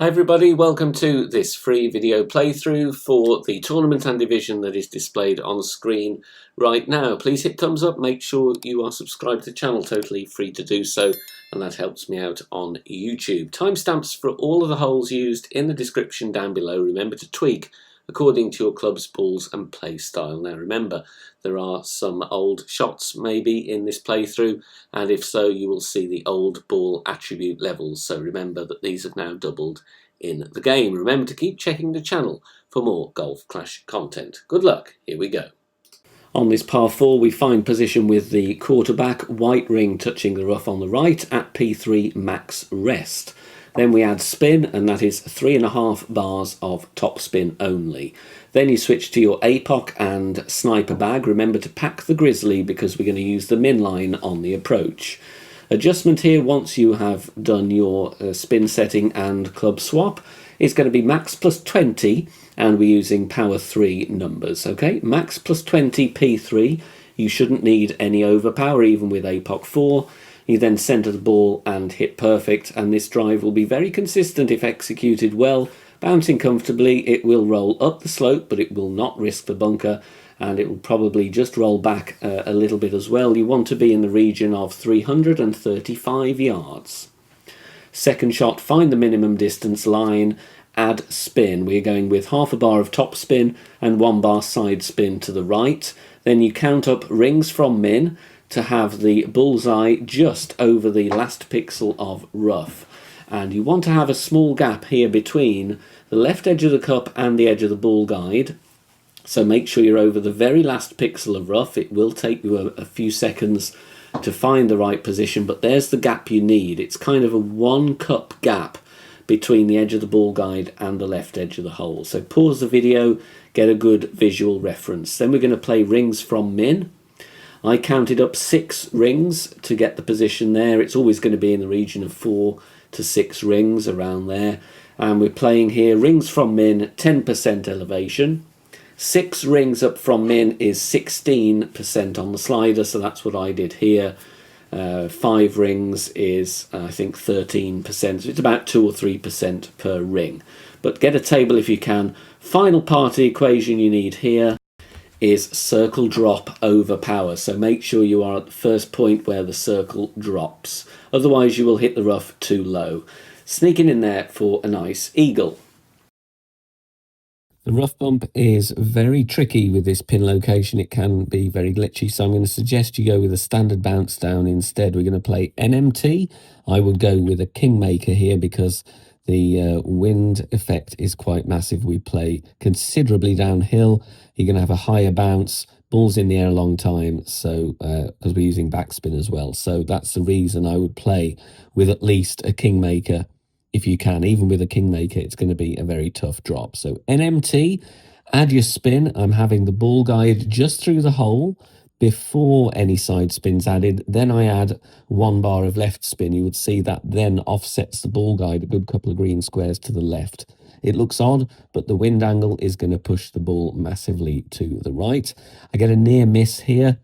Hi everybody, welcome to this free video playthrough for the tournament and division that is displayed on screen right now. Please hit thumbs up, make sure you are subscribed to the channel, totally free to do so, and that helps me out on YouTube. Timestamps for all of the holes used in the description down below. Remember to tweak according to your club's balls and play style. Now remember, there are some old shots maybe in this playthrough, and if so, you will see the old ball attribute levels. So remember that these have now doubled in the game. Remember to keep checking the channel for more Golf Clash content. Good luck, here we go. On this par 4 we find position with the quarterback, white ring touching the rough on the right at P3 max rest. Then we add spin, and that is 3.5 bars of top spin only. Then you switch to your APOC and sniper bag. Remember to pack the grizzly because we're going to use the min line on the approach. Adjustment here, once you have done your spin setting and club swap, is going to be max plus 20, and we're using power 3 numbers. Okay, max plus 20 P3. You shouldn't need any overpower even with APOC 4. You then center the ball and hit perfect, and this drive will be very consistent if executed well. Bouncing comfortably, it will roll up the slope, but it will not risk the bunker, and it will probably just roll back a little bit as well. You want to be in the region of 335 yards. Second shot, find the minimum distance line, add spin. We're going with half a bar of top spin and 1 bar side spin to the right. Then you count up rings from min to have the bullseye just over the last pixel of rough. And you want to have a small gap here between the left edge of the cup and the edge of the ball guide. So make sure you're over the very last pixel of rough. It will take you a few seconds to find the right position, but there's the gap you need. It's kind of a 1 cup gap between the edge of the ball guide and the left edge of the hole. So pause the video, get a good visual reference. Then we're going to play rings from min. I counted up 6 rings to get the position there. It's always going to be in the region of 4 to 6 rings around there. And we're playing here rings from min, 10% elevation. 6 rings up from min is 16% on the slider, so that's what I did here. 5 rings is, I think, 13%, so it's about 2 or 3% per ring. But get a table if you can. Final part of the equation you need here is circle drop over power, so make sure you are at the first point where the circle drops. Otherwise you will hit the rough too low. Sneaking in there for a nice eagle. The rough bump is very tricky with this pin location. It can be very glitchy, so I'm going to suggest you go with a standard bounce down instead. We're going to play NMT. I would go with a Kingmaker here because the wind effect is quite massive. We play considerably downhill. You're going to have a higher bounce, balls in the air a long time, so because we're using backspin as well. So that's the reason I would play with at least a Kingmaker. If you can, even with a Kingmaker, it's going to be a very tough drop. So NMT, add your spin. I'm having the ball guide just through the hole before any side spin's added. Then I add 1 bar of left spin. You would see that then offsets the ball guide a good couple of green squares to the left. It looks odd, but the wind angle is going to push the ball massively to the right. I get a near miss here,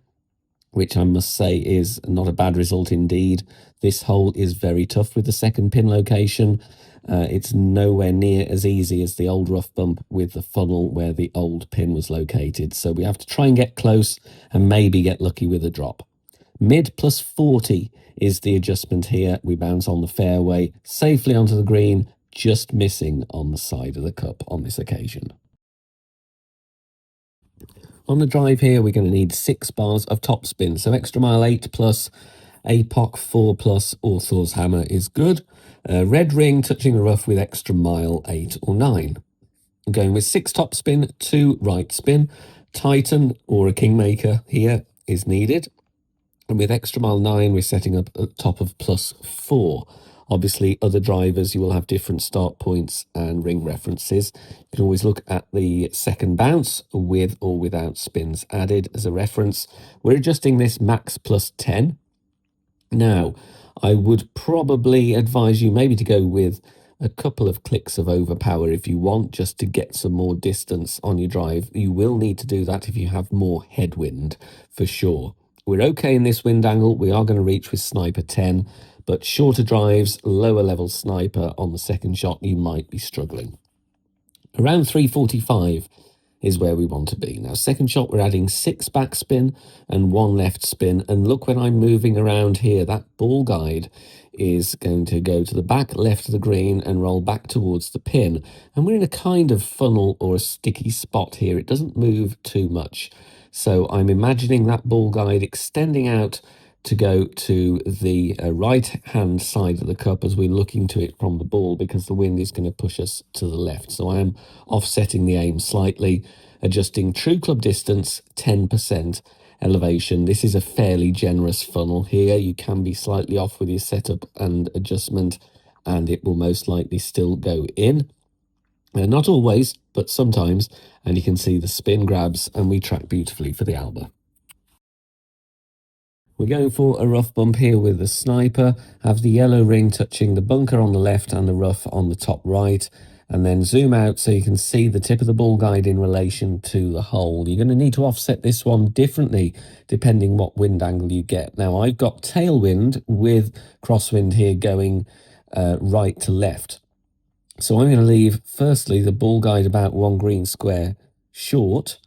which I must say is not a bad result indeed. This hole is very tough with the second pin location. It's nowhere near as easy as the old rough bump with the funnel where the old pin was located. So we have to try and get close and maybe get lucky with a drop. Mid plus 40 is the adjustment here. We bounce on the fairway, safely onto the green, just missing on the side of the cup on this occasion. On the drive here, we're going to need 6 bars of top spin. So extra mile 8 plus, APOC 4 plus, or Thor's hammer is good. Red ring touching the rough with extra mile 8 or 9. I'm going with 6 top spin, 2 right spin. Titan or a Kingmaker here is needed. And with extra mile 9, we're setting up a top of plus 4. Obviously, other drivers, you will have different start points and ring references. You can always look at the second bounce with or without spins added as a reference. We're adjusting this max plus 10. Now, I would probably advise you maybe to go with a couple of clicks of overpower if you want, just to get some more distance on your drive. You will need to do that if you have more headwind, for sure. We're okay in this wind angle. We are going to reach with sniper 10, but shorter drives, lower level sniper on the second shot, you might be struggling. Around 345 is where we want to be. Now, second shot, we're adding 6 backspin and 1 left spin. And look, when I'm moving around here, that ball guide is going to go to the back left of the green and roll back towards the pin. And we're in a kind of funnel or a sticky spot here. It doesn't move too much. So I'm imagining that ball guide extending out to go to the right-hand side of the cup as we're looking to it from the ball, because the wind is going to push us to the left. So I am offsetting the aim slightly, adjusting true club distance 10%, elevation. This is a fairly generous funnel here. You can be slightly off with your setup and adjustment, and it will most likely still go in. Not always, but sometimes, and you can see the spin grabs, and we track beautifully for the Alba. We're going for a rough bump here with the sniper, have the yellow ring touching the bunker on the left and the rough on the top right, and then zoom out so you can see the tip of the ball guide in relation to the hole. You're going to need to offset this one differently depending what wind angle you get. Now, I've got tailwind with crosswind here going right to left. So I'm going to leave, firstly, the ball guide about 1 green square short,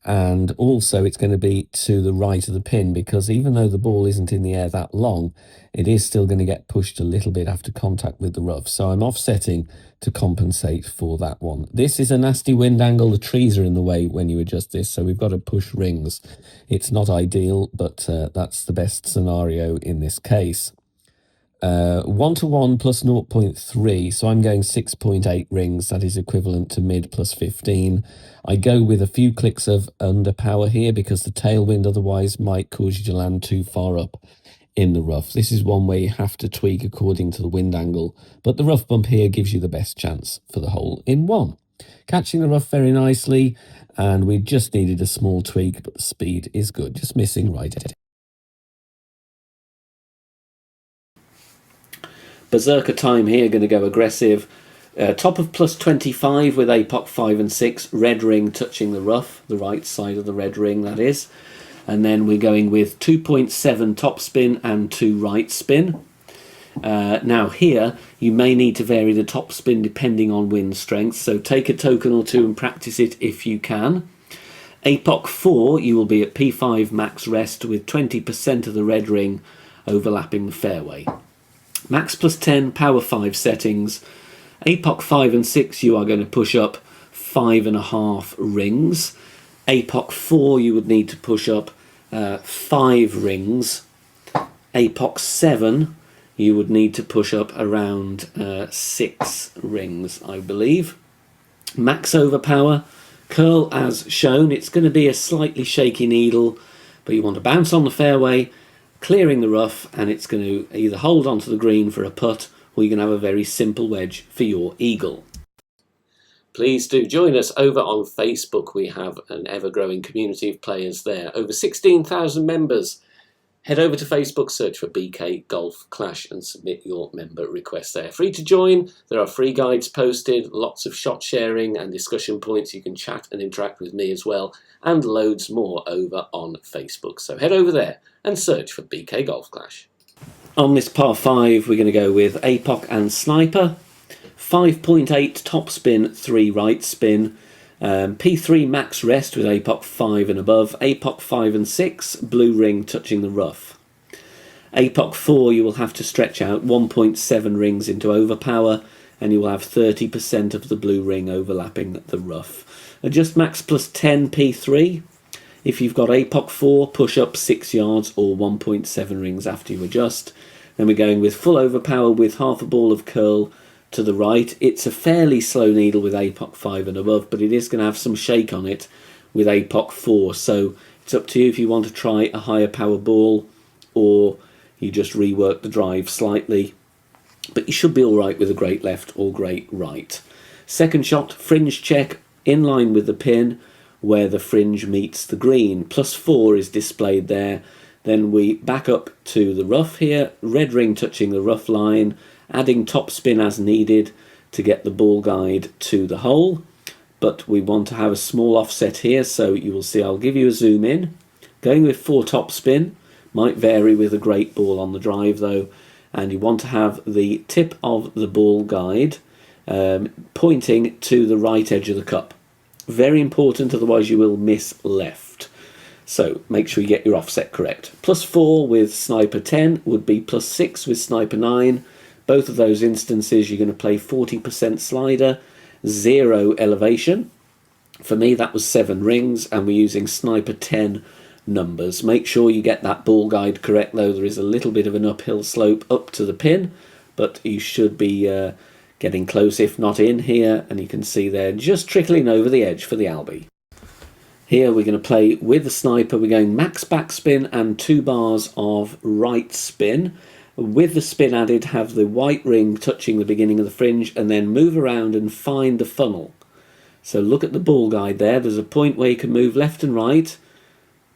and also it's going to be to the right of the pin, because even though the ball isn't in the air that long, it is still going to get pushed a little bit after contact with the rough. So I'm offsetting to compensate for that one. This is a nasty wind angle. The trees are in the way when you adjust this, so we've got to push rings. It's not ideal, but that's the best scenario in this case. 1-to-1 plus 0.3, so I'm going 6.8 rings. That is equivalent to mid plus 15. I go with a few clicks of underpower here because the tailwind otherwise might cause you to land too far up in the rough. This is one where you have to tweak according to the wind angle, but the rough bump here gives you the best chance for the hole in one. Catching the rough very nicely, and we just needed a small tweak, but the speed is good, just missing right at it. Berserker time here, going to go aggressive. Top of plus 25 with APOC 5 and 6, red ring touching the rough, the right side of the red ring, that is. And then we're going with 2.7 top spin and 2 right spin. Now here, you may need to vary the top spin depending on wind strength, so take a token or two and practice it if you can. APOC 4, you will be at P5 max rest with 20% of the red ring overlapping the fairway. Max plus 10, power 5 settings. APOC 5 and 6, you are going to push up 5.5 rings. APOC 4, you would need to push up 5 rings. APOC 7, you would need to push up around 6 rings, I believe. Max overpower, curl as shown. It's going to be a slightly shaky needle, but you want to bounce on the fairway, clearing the rough, and it's going to either hold onto the green for a putt, or you can have a very simple wedge for your eagle. Please do join us over on Facebook. We have an ever-growing community of players there. Over 16,000 members. Head over to Facebook, search for BK Golf Clash and submit your member request there. Free to join. There are free guides posted, lots of shot sharing and discussion points. You can chat and interact with me as well, and loads more over on Facebook. So head over there and search for BK Golf Clash. On this par 5, we're going to go with APOC and Sniper. 5.8 top spin, 3 right spin. P3 max rest with APOC 5 and above. APOC 5 and 6, blue ring touching the rough. APOC 4, you will have to stretch out 1.7 rings into overpower, and you will have 30% of the blue ring overlapping the rough. Adjust max plus 10 P3. If you've got APOC 4, push up 6 yards or 1.7 rings after you adjust. Then we're going with full overpower with half a ball of curl to the right. It's a fairly slow needle with APOC 5 and above, but it is going to have some shake on it with APOC 4. So it's up to you if you want to try a higher power ball or you just rework the drive slightly. But you should be all right with a great left or great right. Second shot, fringe check in line with the pin where the fringe meets the green. Plus 4 is displayed there. Then we back up to the rough here, red ring touching the rough line, adding top spin as needed to get the ball guide to the hole. But we want to have a small offset here, so you will see I'll give you a zoom in. Going with 4 top spin, Might vary with a great ball on the drive though. And you want to have the tip of the ball guide pointing to the right edge of the cup. Very important, otherwise you will miss left. So make sure you get your offset correct. +4 with sniper 10 would be +6 with sniper 9. Both of those instances you're going to play 40% slider, 0 elevation. For me that was 7 rings, and we're using sniper 10 numbers. Make sure you get that ball guide correct though. There is a little bit of an uphill slope up to the pin, but you should be getting close, if not in here, and you can see there just trickling over the edge for the Albie. Here we're going to play with the sniper. We're going max backspin and 2 bars of right spin. With the spin added, have the white ring touching the beginning of the fringe, and then move around and find the funnel. So look at the ball guide there. There's a point where you can move left and right.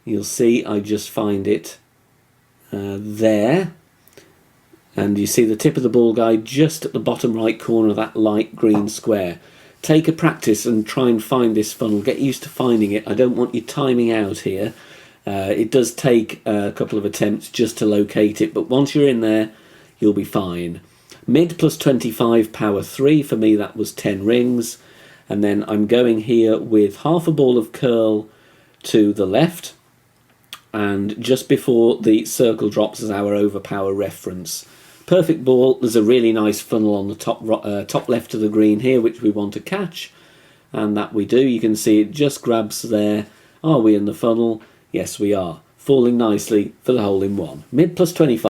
You'll see I just find it there. And you see the tip of the ball guide just at the bottom right corner of that light green square. Take a practice and try and find this funnel. Get used to finding it. I don't want you timing out here. It does take a couple of attempts just to locate it, but once you're in there, you'll be fine. Mid +25, power 3. For me, that was 10 rings. And then I'm going here with half a ball of curl to the left, and just before the circle drops as our overpower reference. Perfect ball. There's a really nice funnel on the top left of the green here, which we want to catch, and that we do. You can see it just grabs there. Are we in the funnel? Yes, we are. Falling nicely for the hole in one. Mid +25.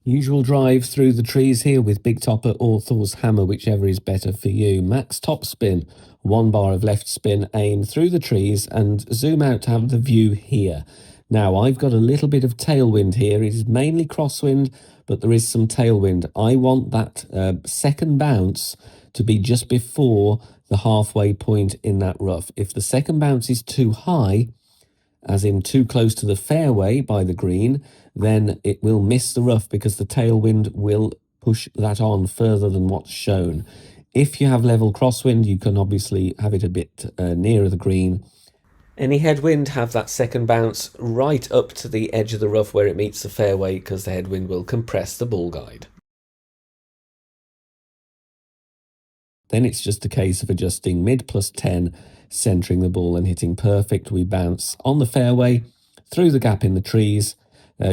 Usual drive through the trees here with Big Topper or Thor's Hammer, whichever is better for you. Max top spin, 1 bar of left spin, aim through the trees and zoom out to have the view here. Now, I've got a little bit of tailwind here. It is mainly crosswind, but there is some tailwind. I want that second bounce to be just before the halfway point in that rough. If the second bounce is too high, as in too close to the fairway by the green, then it will miss the rough because the tailwind will push that on further than what's shown. If you have level crosswind, you can obviously have it a bit nearer the green. Any headwind, have that second bounce right up to the edge of the rough where it meets the fairway, because the headwind will compress the ball guide. Then it's just a case of adjusting mid +10, centering the ball and hitting perfect. We bounce on the fairway, through the gap in the trees,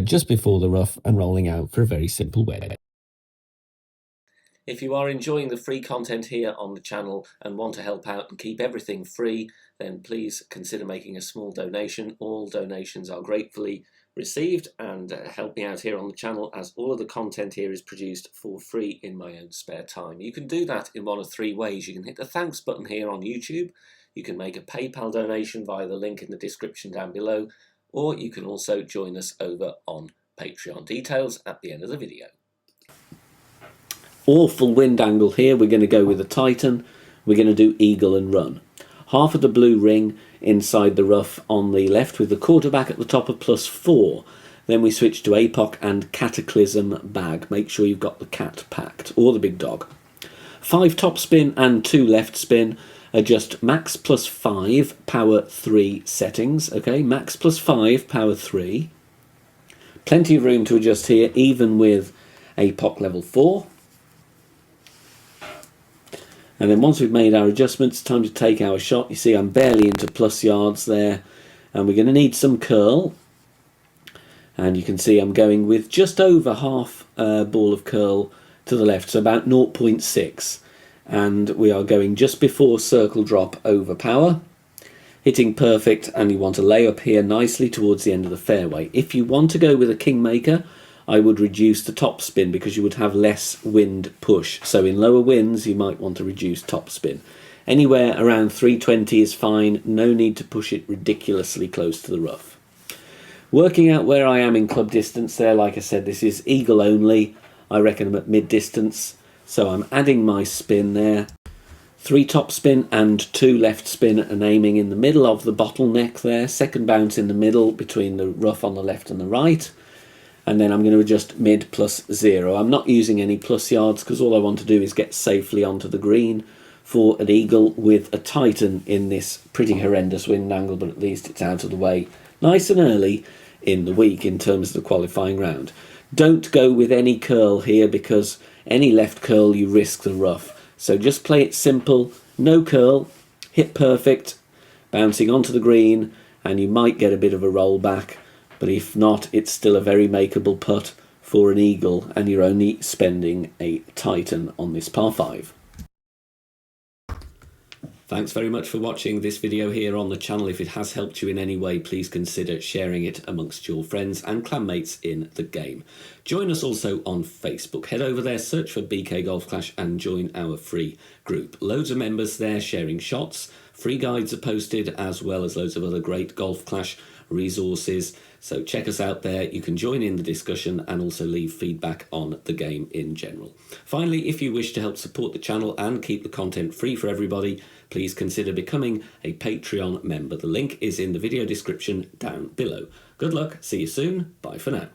just before the rough, and rolling out for a very simple wedge. If you are enjoying the free content here on the channel and want to help out and keep everything free, then please consider making a small donation. All donations are gratefully received and help me out here on the channel, as all of the content here is produced for free in my own spare time. You can do that in one of 3 ways. You can hit the thanks button here on YouTube, you can make a PayPal donation via the link in the description down below, or you can also join us over on Patreon. Details at the end of the video. Awful wind angle here. We're going to go with a Titan. We're going to do eagle and run. Half of the blue ring inside the rough on the left with the quarterback at the top of +4. Then we switch to APOC and Cataclysm bag. Make sure you've got the cat packed, or the big dog. 5 top spin and 2 left spin. Adjust max +5, power 3 settings. Okay, max +5, power 3. Plenty of room to adjust here, even with APOC level 4. And then once we've made our adjustments, time to take our shot. You see I'm barely into plus yards there. And we're going to need some curl. And you can see I'm going with just over half a ball of curl to the left, so about 0.6. And we are going just before circle drop over power. Hitting perfect, and you want to lay up here nicely towards the end of the fairway. If you want to go with a Kingmaker, I would reduce the top spin because you would have less wind push. So in lower winds, you might want to reduce top spin. Anywhere around 320 is fine. No need to push it ridiculously close to the rough. Working out where I am in club distance there, like I said, this is eagle only. I reckon I'm at mid distance. So I'm adding my spin there. 3 top spin and 2 left spin, and aiming in the middle of the bottleneck there. Second bounce in the middle between the rough on the left and the right. And then I'm going to adjust mid +0. I'm not using any plus yards because all I want to do is get safely onto the green for an eagle with a Titan in this pretty horrendous wind angle, but at least it's out of the way nice and early in the week in terms of the qualifying round. Don't go with any curl here, because any left curl you risk the rough. So just play it simple, no curl, hit perfect, bouncing onto the green, and you might get a bit of a roll back, but if not, it's still a very makeable putt for an eagle, and you're only spending a Titan on this par 5. Thanks very much for watching this video here on the channel. If it has helped you in any way, please consider sharing it amongst your friends and clanmates in the game. Join us also on Facebook. Head over there, search for BK Golf Clash and join our free group. Loads of members there sharing shots. Free guides are posted, as well as loads of other great Golf Clash resources. So check us out there. You can join in the discussion and also leave feedback on the game in general. Finally, if you wish to help support the channel and keep the content free for everybody, please consider becoming a Patreon member. The link is in the video description down below. Good luck, see you soon, bye for now.